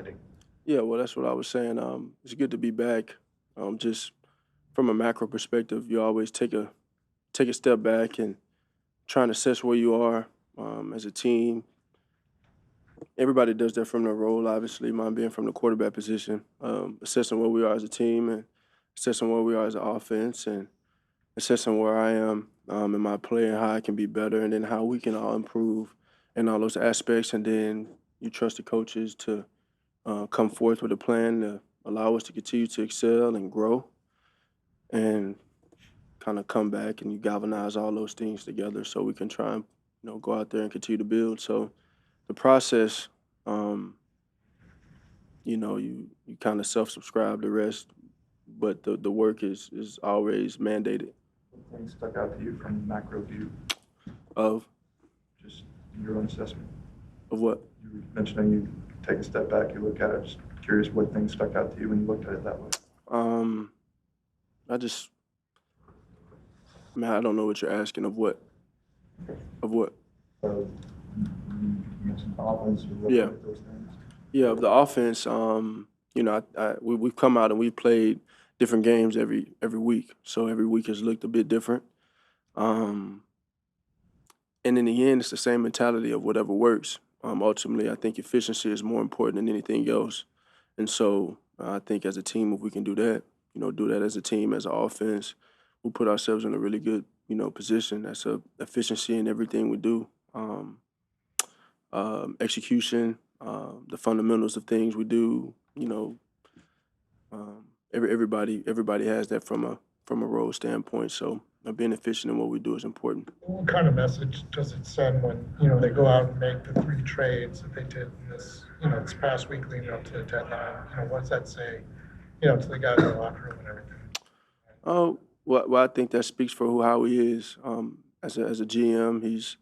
trending? Yeah, well, that's what I was saying. It's good to be back. Just from a macro perspective, you always take a step back and try and assess where you are as a team. Everybody does that from their role, obviously. Mine being from the quarterback position, assessing where we are as a team and assessing where we are as an offense and assessing where I am in my play and how I can be better, and then how we can all improve in all those aspects. And then you trust the coaches to come forth with a plan to allow us to continue to excel and grow and kind of come back, and you galvanize all those things together so we can try and go out there and continue to build. So the process, um, you kind of self-subscribe the rest, but the work is always mandated. What things stuck out to you from the macro view, Of just in your own assessment? of what? You were mentioning you take a step back, you look at it. Just curious what things stuck out to you when you looked at it that way. Um, I just, man, I don't know what you're asking. Of what? Of what? So you mentioned offense, you looked Yeah. at those things. Yeah, of the offense, we've come out and we've played different games every week. So every week has looked a bit different. Um, and in the end, it's the same mentality of whatever works. Ultimately, I think efficiency is more important than anything else. And so I think as a team, if we can do that, do that as a team, as an offense, we'll put ourselves in a really good, position. That's a efficiency in everything we do. Execution, the fundamentals of things we do. Everybody has that from a role standpoint. So being efficient in what we do is important. What kind of message does it send when, they go out and make the 3 trades that they did in this past week leading up to the deadline? What's that say, to the guys in the locker room and everything? Oh, well, I think that speaks for how he is. As a GM, he's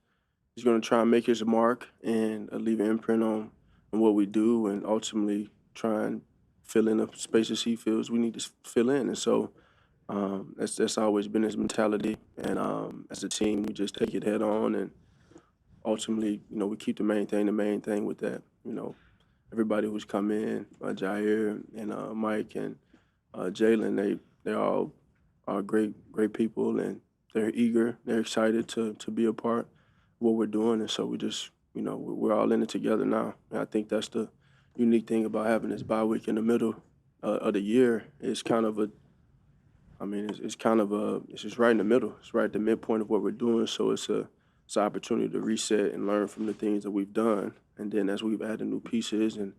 going to try and make his mark and leave an imprint on what we do, and ultimately try and fill in the spaces he feels we need to fill in. And so that's always been his mentality. And as a team, we just take it head on, and ultimately, we keep the main thing with that. Everybody who's come in, Jair and Mike and Jalen, they all are great people, and they're eager, they're excited to be a part of what we're doing. And so we just, we're all in it together now. And I think that's the unique thing about having this bye week in the middle of the year. It's kind of it's just right in the middle. It's right at the midpoint of what we're doing. So it's an opportunity to reset and learn from the things that we've done. And then as we've added new pieces and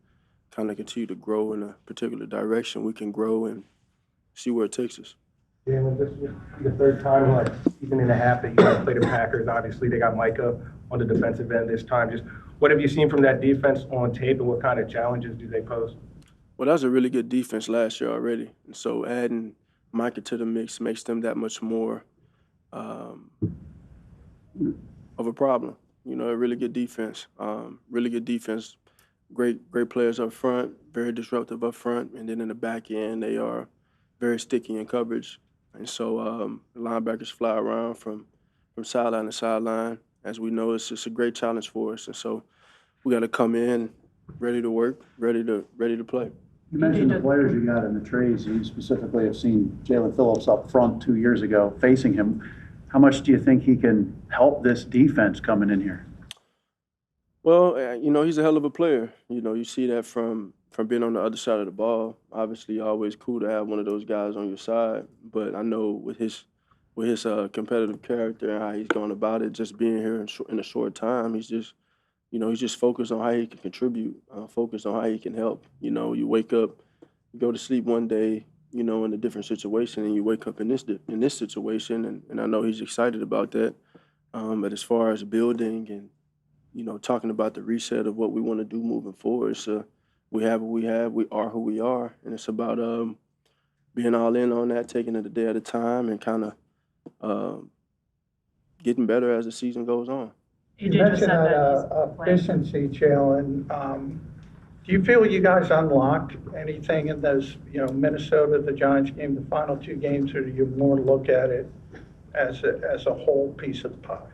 kind of continue to grow in a particular direction, we can grow and see where it takes us. Jalen, this is the third time, like, season and a half that you guys played the Packers. Obviously, they got Micah on the defensive end this time. Just what have you seen from that defense on tape, and what kind of challenges do they pose? Well, that was a really good defense last year already. And so adding Micah to the mix makes them that much more of a problem. A really good defense. Really good defense. Great players up front, very disruptive up front. And then in the back end, they are very sticky in coverage. And so the linebackers fly around from sideline to sideline. As we know, it's just a great challenge for us. And so we got to come in ready to work, ready to play. You mentioned the players you got in the trades. You specifically have seen Jalen Phillips up front 2 years ago facing him. How much do you think he can help this defense coming in here? Well, he's a hell of a player. You see that from being on the other side of the ball. Obviously, always cool to have one of those guys on your side. But I know with his competitive character and how he's going about it, just being here in a short time, he's just focused on how he can contribute, focused on how he can help. You wake up, you go to sleep one day, in a different situation, and you wake up in this situation, and I know he's excited about that. But as far as building and talking about the reset of what we want to do moving forward, we have what we have, we are who we are, and it's about being all in on that, taking it a day at a time, and kind of getting better as the season goes on. You mentioned efficiency, Jalen. Do you feel you guys unlocked anything in those, Minnesota, the Giants game, the final 2 games, or do you more look at it as a whole piece of the pie?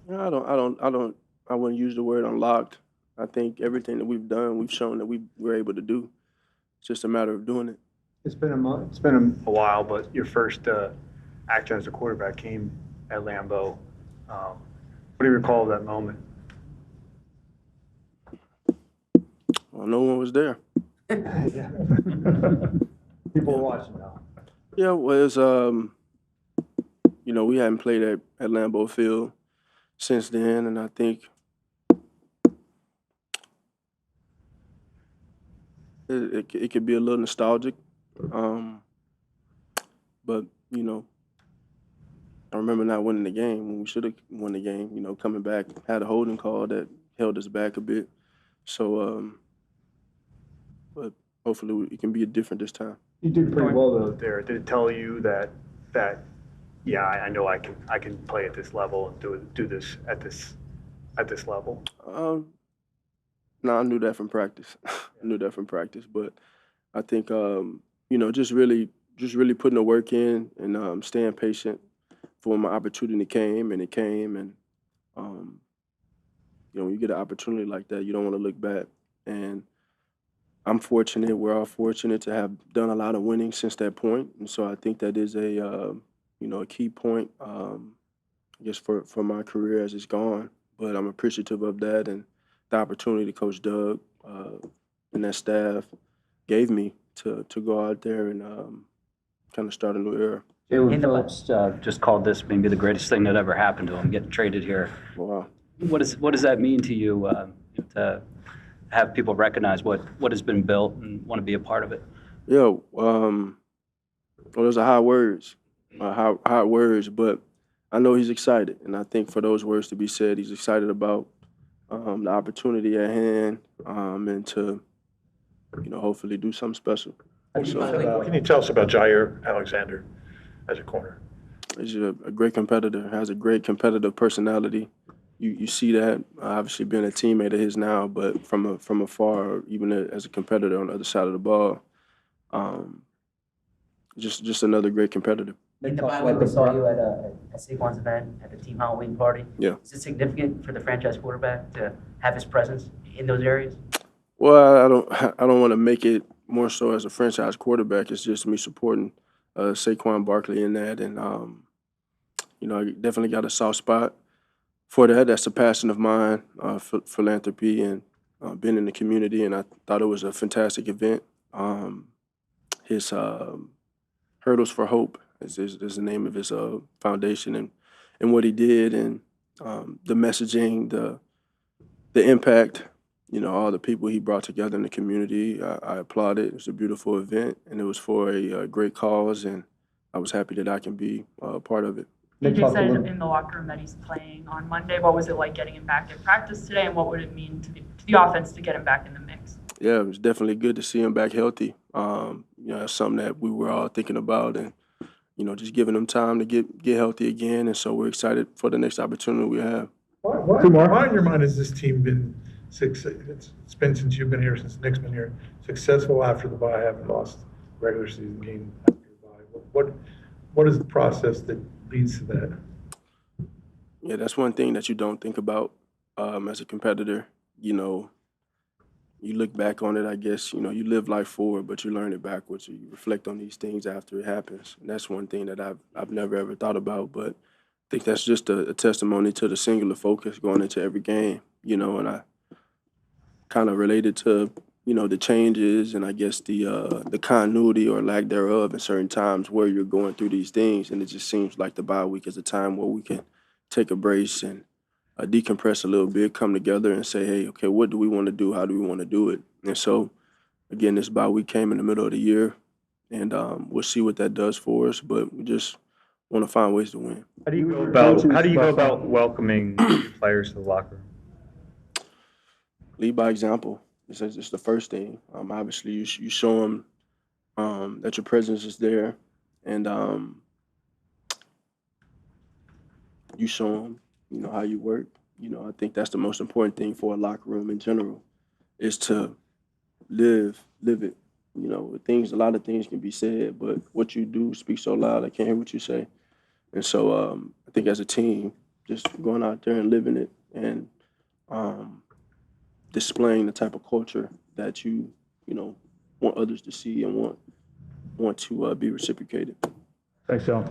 I wouldn't use the word unlocked. I think everything that we've done, we've shown that we're able to do. It's just a matter of doing it. It's been a while, but your first action as a quarterback came at Lambeau. What do you recall of that moment? Well, no one was there. People are watching now. Yeah, well, it's, we hadn't played at Lambeau Field since then, and I think it could be a little nostalgic. But, I remember not winning the game when we should have won the game, coming back, had a holding call that held us back a bit. So, but hopefully it can be different this time. You did pretty well though there. Did it tell you that yeah, I know I can play at this level and do this at this level? No, I knew that from practice. I knew that from practice, but I think just really putting the work in and staying patient for when my opportunity came, and it came, and when you get an opportunity like that, you don't want to look back. And I'm fortunate. We're all fortunate to have done a lot of winning since that point, and so I think that is a key point, I guess for my career as it's gone. But I'm appreciative of that and the opportunity Coach Doug and that staff gave me to go out there and kind of start a new era. Jalen Phillips just called this maybe the greatest thing that ever happened to him, getting traded here. Wow. What does that mean to you to have people recognize what has been built and want to be a part of it? Yeah, well, those are high words, but I know he's excited, and I think for those words to be said, he's excited about the opportunity at hand and to, hopefully do something special. Can you tell us about Jair Alexander as a corner? He's a great competitor, has a great competitive personality. You see that, obviously being a teammate of his now, but from afar, even as a competitor on the other side of the ball, just another great competitor. In the bye week, we saw you at Saquon's event at the team Halloween party. Yeah. Is it significant for the franchise quarterback to have his presence in those areas? Well, I don't want to make it more so as a franchise quarterback. It's just me supporting Saquon Barkley in that, and I definitely got a soft spot for that. That's a passion of mine, philanthropy and being in the community, and I thought it was a fantastic event. His Hurdles for Hope is the name of his foundation, and what he did, and the messaging, the impact, all the people he brought together in the community. I applaud it. It was a beautiful event, and it was for a great cause, and I was happy that I can be a part of it. You said in the locker room that he's playing on Monday. What was it like getting him back in practice today, and what would it mean to the offense to get him back in the mix? Yeah, it was definitely good to see him back healthy. That's something that we were all thinking about, and just giving him time to get healthy again. And so we're excited for the next opportunity we have. Why in your mind has this team been successful? It's been since you've been here, since Nick's been here, successful after the bye, haven't lost regular season game after the bye. What is the process that leads to that? Yeah, that's one thing that you don't think about as a competitor. You look back on it, I guess, you live life forward, but you learn it backwards. You reflect on these things after it happens. And that's one thing that I've never ever thought about, but I think that's just a testimony to the singular focus going into every game, and I kind of related to, the changes and I guess the continuity or lack thereof in certain times where you're going through these things. And it just seems like the bye week is a time where we can take a brace and decompress a little bit, come together and say, hey, okay, what do we want to do? How do we want to do it? And so, again, this bye week came in the middle of the year, and we'll see what that does for us, but we just want to find ways to win. How do you go about welcoming players to the locker room? Lead by example. It's the first thing. Obviously, you show them that your presence is there, and you show them how you work. I think that's the most important thing for a locker room in general, is to live it. A lot of things can be said, but what you do speaks so loud, I can't hear what you say. And so I think as a team, just going out there and living it and displaying the type of culture that you know want others to see and want to be reciprocated. Thanks, John.